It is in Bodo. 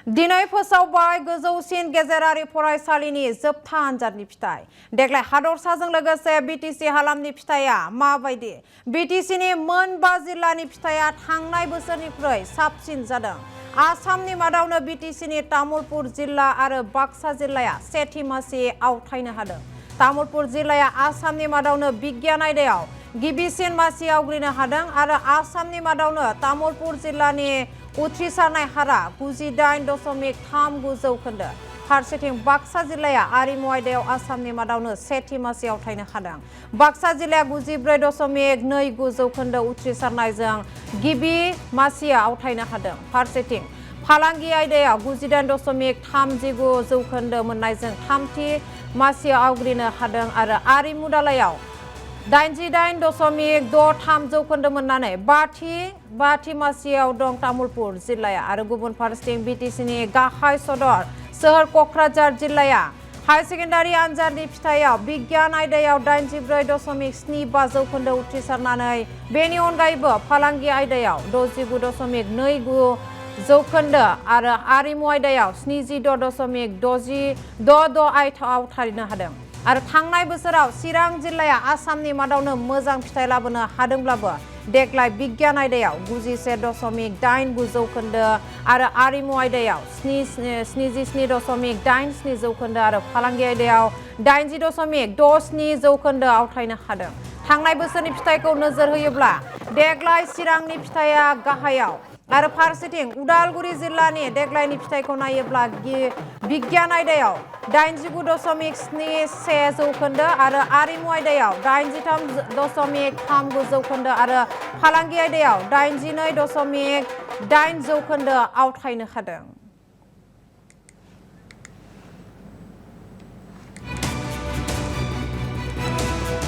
दिनै फोसावबाय गोजौसिन गेजेरारि फरायसालिनि जोबथा आनजादनि फिथाइ। देग्लाय हादरसाजों लोगोसे बिटिसि हालामनि फिथाइया माबायदि? बिटिसिनि मोन 5 जिल्लानि फिथाइया थांनाय बोसोरनिख्रुइ साबसिन जादों। आसामनि मादावनो बिटिसिनि तामुलपुर जिल्ला आरो बाक्सा जिल्लाया सेथि मासि आवथायनो हादों। तामुलपुर जिल्लाया आसामनि मादावनो बिगियान आयदायाव गिबिसिन मासि आवग्रिनो हादों आरो आसामनि मादावनो तामुलपुर जिल्लानि उथ्रिसारनाय हारा 98.39 जौखोन्दो। फारसेथिं बाक्सा जिल्लाया आरिमु आयदायाव आसामनि मादावनो सेथि मासि आवथायनो हादों। बाक्सा जिल्लाया 94.29 जौखोन्दो उथ्रिसारनायजों गिबि मासि आवथायनो हादों। फारसेथिं फालांगि आयदायाव 98.39 जौखोन्दो मोननायजों थामथि मासि आवग्रिनो हादों आरो आरिमु दालायाव 88.63 जौखोन्दो मोननानै बाथि मासियाव दं तामुलपुर जिल्लाया आरो गुबुन फारसेथिं बिटिसिनि गाहाय सदर सोहोर क'क्राझार जिल्लाया हायर सेकेन्डारि आनजादनि फिथाइयाव बिगियान आयदायाव 84.75 जौखोन्दो उथ्रिसारनानै बेनि अनगायैबो फालांगि आयदायाव 69.29 जौखोन्दो आरो आरिमु आयदायाव 76.66 आवथायनो हादों। आरो थांनाय बोसोराव चिरां जिल्लाया आसामनि मादावनो मोजां फिथाइ लाबोनो हादोंब्लाबो देग्लाय बिगियान आयदायाव 91.89 जौखोन्दो आरो आरिमु आयदायाव 77.87 जौखोन्दो आरो फालांगि आयदायाव 80.67 जौखोन्दो आवथायनो हादों। थांनाय बोसोरनि फिथाइखौ नोजोर होयोब्ला देग्लाय चिरांनि फिथाइया गाहायाव आरो फारसेथिं उदालगुरि जिल्लानि देग्लायनि फिथाइखौ नायोब्ला बिगियान आयदायाव 89.71 जौखोन्दो आरो आरिमु आयदायाव 83.39 जौखोन्दो आरो फालांगि आयदायाव 82.8 जौखोन्दो आवथायनो हादों।